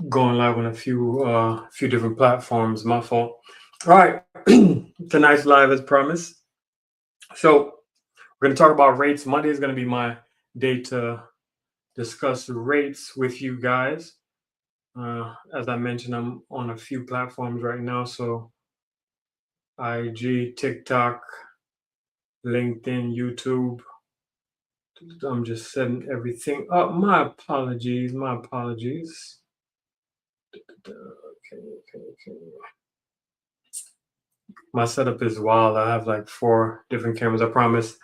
Going live on a few different platforms. My fault. All right, tonight's live as promised. So we're going to talk about rates. Monday is going to be my day to discuss rates with you guys. As I mentioned, I'm on a few platforms right now. So IG, TikTok, LinkedIn, YouTube. I'm just setting everything up. My apologies. My apologies. Okay. My setup is wild. I have like 4 different cameras. I promise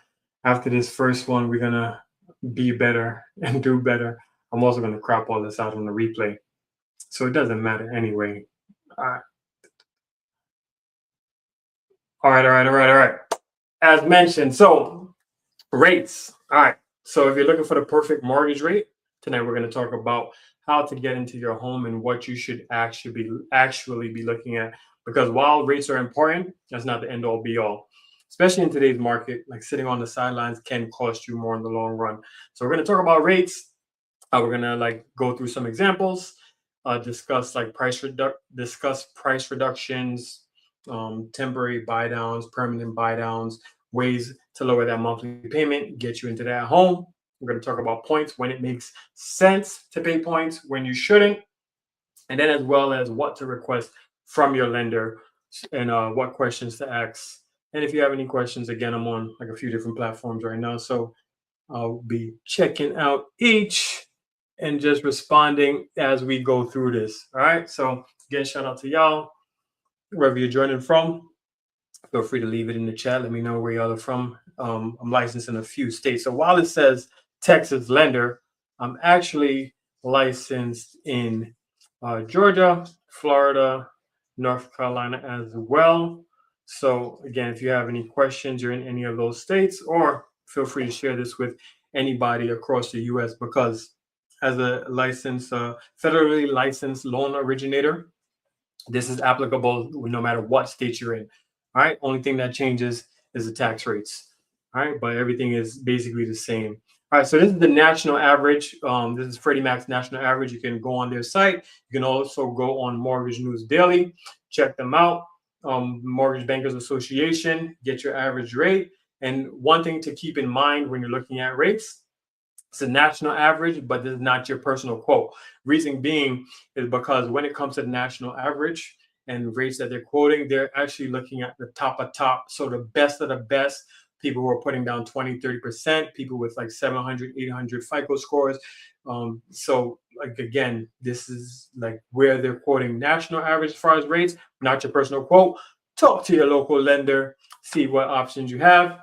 after this first one, we're going to be better and do better. I'm also going to crop all this out on the replay. So it doesn't matter anyway. All right. As mentioned, so rates. All right. So if you're looking for the perfect mortgage rate, tonight we're going to talk about how to get into your home and what you should actually be looking at. Because while rates are important, that's not the end all be all. Especially in today's market, like sitting on the sidelines can cost you more in the long run. So we're going to talk about rates. We're going to like go through some examples, discuss price reductions, temporary buy downs, permanent buy downs, ways to lower that monthly payment, get you into that home. We're going to talk about points, when it makes sense to pay points, when you shouldn't, and then as well as what to request from your lender and what questions to ask. And if you have any questions, again, I'm on like a few different platforms right now, so I'll be checking out each and just responding as we go through this. All right. So again, shout out to y'all, wherever you're joining from. Feel free to leave it in the chat. Let me know where y'all are from. I'm licensed in a few states. So while it says Texas lender, I'm actually licensed in Georgia, Florida, North Carolina as well. So again, if you have any questions, you're in any of those states, or feel free to share this with anybody across the U.S. because as a licensed, federally licensed loan originator, this is applicable no matter what state you're in. All right. Only thing that changes is the tax rates. All right. But everything is basically the same. All right. So this is the national average. This is Freddie Mac's national average. You can go on their site. You can also go on Mortgage News Daily. Check them out. Mortgage Bankers Association. Get your average rate. And one thing to keep in mind when you're looking at rates, it's a national average, but this is not your personal quote. Reason being is because when it comes to the national average and rates that they're quoting, they're actually looking at the top of top. So the best of the best, people who are putting down 20, 30%, people with like 700, 800 FICO scores. So like, again, this is like where they're quoting national average as far as rates, not your personal quote. Talk to your local lender, see what options you have.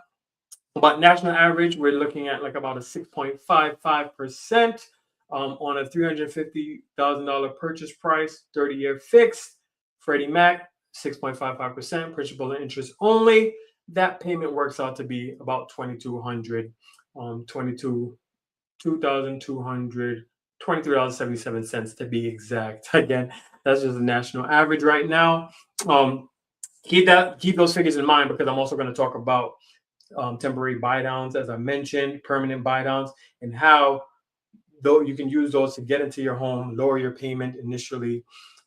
But national average, we're looking at like about a 6.55% on a $350,000 purchase price, 30-year fixed. Freddie Mac, 6.55%, principal and interest only. That payment works out to be about $2,200, $23.77 to be exact. Again, that's just the national average right now. Keep those figures in mind because I'm also going to talk about temporary buy downs, as I mentioned, permanent buy downs, and how though you can use those to get into your home, lower your payment initially.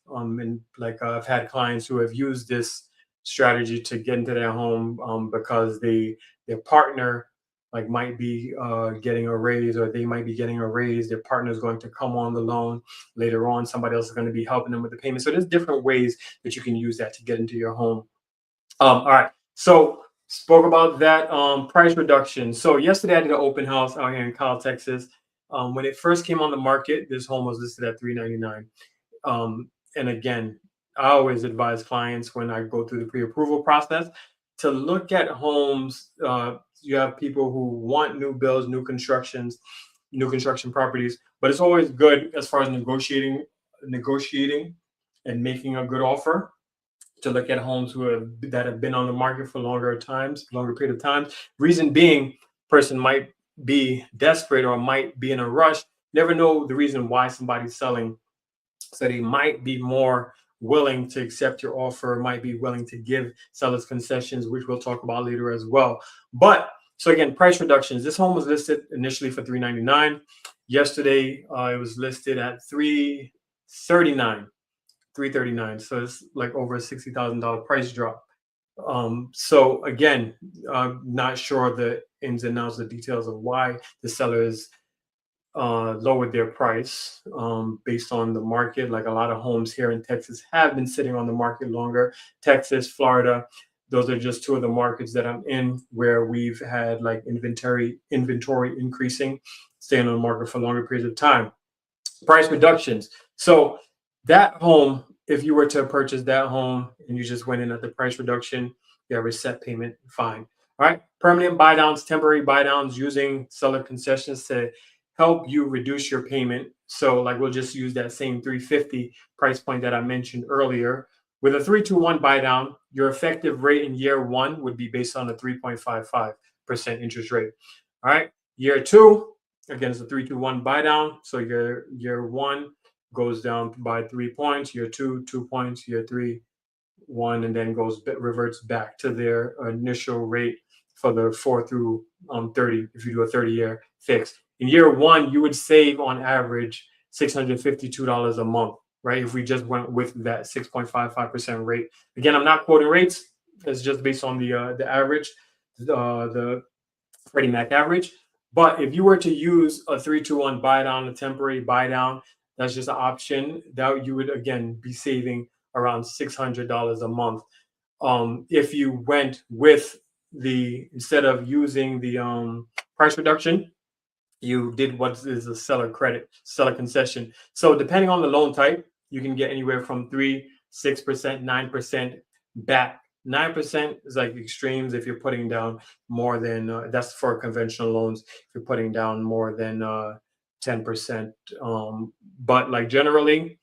And like I've had clients who have used this strategy to get into their home because their partner like might be getting a raise, or they might be getting a raise. Their partner is going to come on the loan later on. Somebody else is going to be helping them with the payment. So there's different ways that you can use that to get into your home. All right. So spoke about that price reduction. So yesterday I did an open house out here in Kyle, Texas. When it first came on the market, this home was listed at $399. And again, I always advise clients when I go through the pre-approval process to look at homes. You have people who want new builds, new construction properties, but it's always good as far as negotiating and making a good offer to look at homes that have been on the market for longer period of time. Reason being, person might be desperate or might be in a rush. Never know the reason why somebody's selling. So they might be more willing to accept your offer, might be willing to give sellers concessions, which we'll talk about later as well. But so again, price reductions. This home was listed initially for $399. Yesterday, it was listed at $339. 339. So it's like over a $60,000 price drop. So again, I'm not sure the ins and outs, the details of why the sellers lowered their price based on the market. Like a lot of homes here in Texas have been sitting on the market longer. Texas, Florida, those are just two of the markets that I'm in where we've had like inventory increasing, staying on the market for longer periods of time. Price reductions. So that home, if you were to purchase that home and you just went in at the price reduction, you have a set payment, fine. All right. Permanent buy downs, temporary buy downs using seller concessions to help you reduce your payment. So like we'll just use that same 350 price point that I mentioned earlier. With a 321 buy down, your effective rate in year one would be based on a 3.55% interest rate. All right. Year two, again, it's a 321 buy down. So your year one goes down by 3 points, year two, 2 points, year three, one, and then reverts back to their initial rate for the 4 through 30 if you do a 30-year fix. In year one, you would save on average $652 a month, right? If we just went with that 6.55% rate. Again, I'm not quoting rates. It's just based on the average, the Freddie Mac average. But if you were to use a 321 buy down, a temporary buy down, that's just an option that you would again be saving around $600 a month. If you went with instead of using the price reduction, you did what is a seller concession. So depending on the loan type, you can get anywhere from 3%, 6%, 9% back. 9% is like extremes if you're putting down more than that's for conventional loans. If you're putting down more than 10%, but like generally,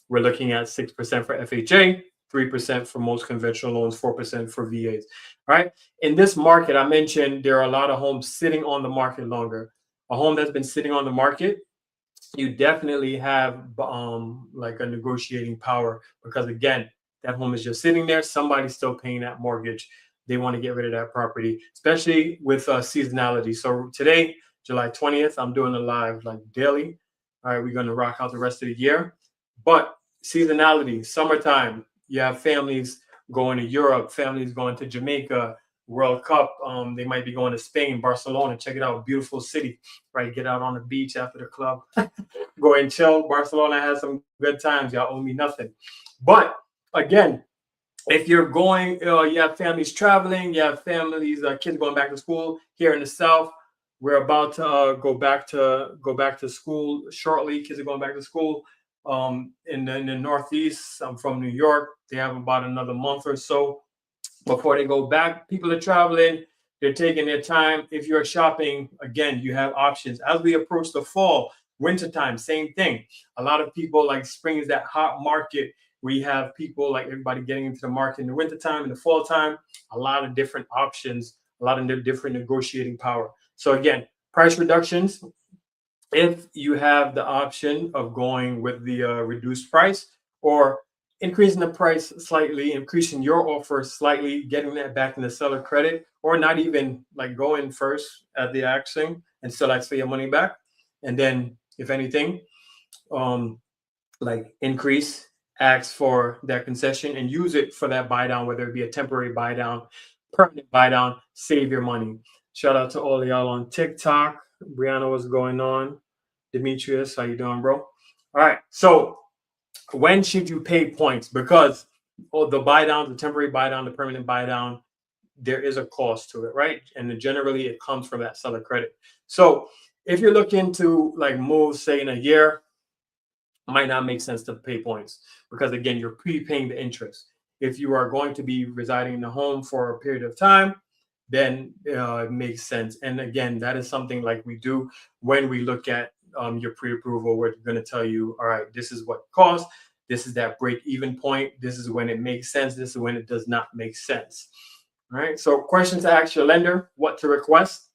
we're looking at 6% for FHA, 3% for most conventional loans, 4% for VAs. All right. In this market, I mentioned there are a lot of homes sitting on the market longer. A home that's been sitting on the market, you definitely have like a negotiating power because again, that home is just sitting there. Somebody's still paying that mortgage. They want to get rid of that property, especially with seasonality. So today, July 20th, I'm doing a live like daily. All right, we're going to rock out the rest of the year. But seasonality, summertime, you have families going to Europe, families going to Jamaica, World Cup. They might be going to Spain, Barcelona. Check it out, beautiful city, right? Get out on the beach after the club, go and chill. Barcelona has some good times. Y'all owe me nothing. But again, if you're going, you have families traveling, you have families, kids going back to school here in the South. We're about to go back to school shortly. Kids are going back to school. In the Northeast, I'm from New York. They have about another month or so before they go back. People are traveling. They're taking their time. If you're shopping, again, you have options. As we approach the fall, wintertime, same thing. A lot of people like spring is that hot market. We have people like everybody getting into the market in the wintertime, in the fall time, a lot of different options, a lot of different negotiating power. So again, price reductions. If you have the option of going with the reduced price or increasing the price slightly, increasing your offer slightly, getting that back in the seller credit, or not even like going first at the action and still ask for your money back. And then if anything, like increase, ask for that concession and use it for that buy down, whether it be a temporary buy down, permanent buy down, save your money. Shout out to all of y'all on TikTok. Brianna, what's going on? Demetrius, how you doing, bro? All right. So when should you pay points? Because the buy down, the temporary buy down, the permanent buy down, there is a cost to it, right? And generally it comes from that seller credit. So if you're looking to like move, say in a year, it might not make sense to pay points because again, you're prepaying the interest. If you are going to be residing in the home for a period of time, then it makes sense. And again, that is something like we do when we look at your pre-approval. We're going to tell you, all right, this is what it costs. This is that break-even point. This is when it makes sense. This is when it does not make sense. All right. So questions to ask your lender, what to request.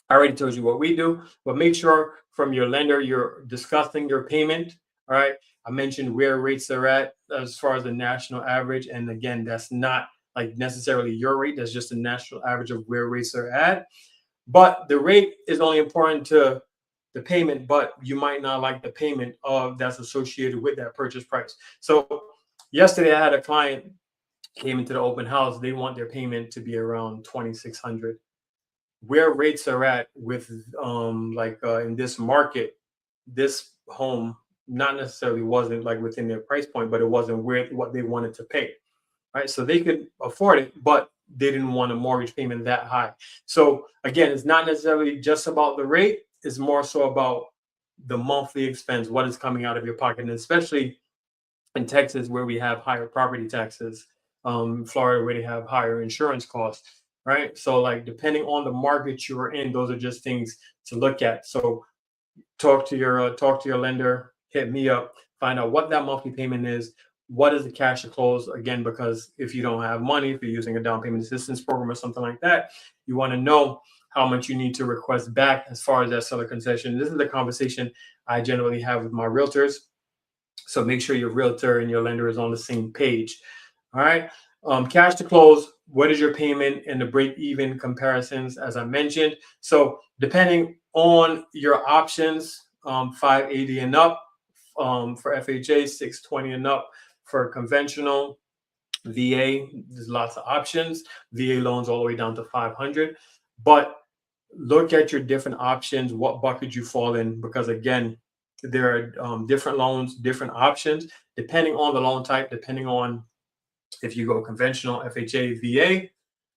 I already told you what we do, but make sure from your lender, you're discussing your payment All right. I mentioned where rates are at as far as the national average. And again, that's not like necessarily your rate. That's just the national average of where rates are at. But the rate is only important to the payment, but you might not like the payment of that's associated with that purchase price. So yesterday I had a client came into the open house. They want their payment to be around 2,600. Where rates are at with in this market, this home not necessarily wasn't like within their price point, but it wasn't where what they wanted to pay. Right. So they could afford it, but they didn't want a mortgage payment that high. So again, it's not necessarily just about the rate, it's more so about the monthly expense, what is coming out of your pocket, and especially in Texas where we have higher property taxes, Florida where they have higher insurance costs, right? So like depending on the market you're in, those are just things to look at. So talk to your lender, hit me up, find out what that monthly payment is, what is the cash to close. Again, because if you don't have money, if you're using a down payment assistance program or something like that, you want to know how much you need to request back as far as that seller concession. This is the conversation I generally have with my realtors. So make sure your realtor and your lender is on the same page. All right. Cash to close, what is your payment and the break even comparisons, as I mentioned. So depending on your options, 580 and up for FHA, 620 and up for conventional. VA, there's lots of options. VA loans all the way down to 500. But look at your different options, what bucket you fall in, because again, there are different loans, different options, depending on the loan type, depending on if you go conventional, FHA, VA,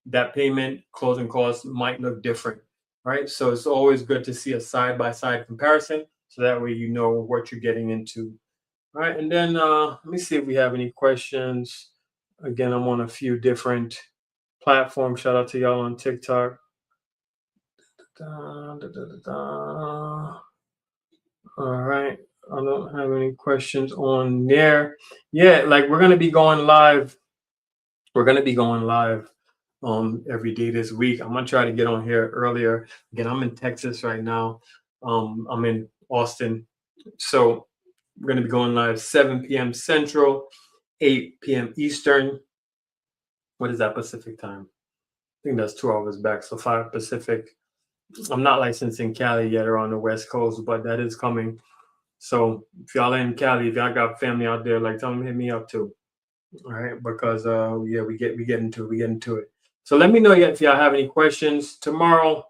that payment closing costs might look different, right? So it's always good to see a side-by-side comparison so that way you know what you're getting into. All right, and then let me see if we have any questions. Again, I'm on a few different platforms. Shout out to y'all on TikTok. Da, da, da, da, da. All right. I don't have any questions on there. Yeah, like we're gonna be going live. We're gonna be going live every day this week. I'm gonna try to get on here earlier. Again, I'm in Texas right now. I'm in Austin. So we're gonna be going live 7 p.m. Central, 8 p.m. Eastern. What is that Pacific time? I think that's 2 hours back. So 5 Pacific. I'm not licensed in Cali yet or on the West Coast, but that is coming. So if y'all are in Cali, if y'all got family out there, like tell them hit me up too. All right, because yeah, we get into it. So let me know if y'all have any questions. Tomorrow,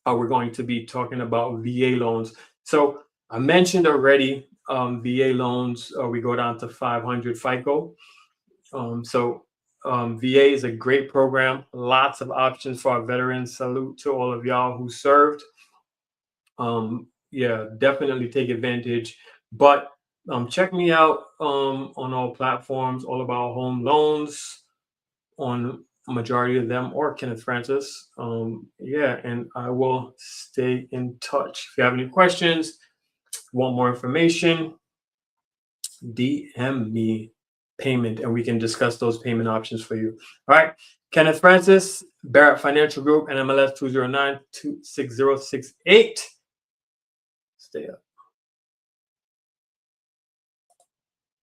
we're going to be talking about VA loans. So I mentioned already VA loans. We go down to 500 FICO. VA is a great program. Lots of options for our veterans. Salute to all of y'all who served. Yeah, definitely take advantage. But check me out on all platforms, All About Home Loans, on a majority of them, or Kenneth Francis. Yeah, and I will stay in touch. If you have any questions, want more information, DM me payment and we can discuss those payment options for you. All right. Kenneth Francis, Barrett Financial Group, NMLS 209-26068. Stay up.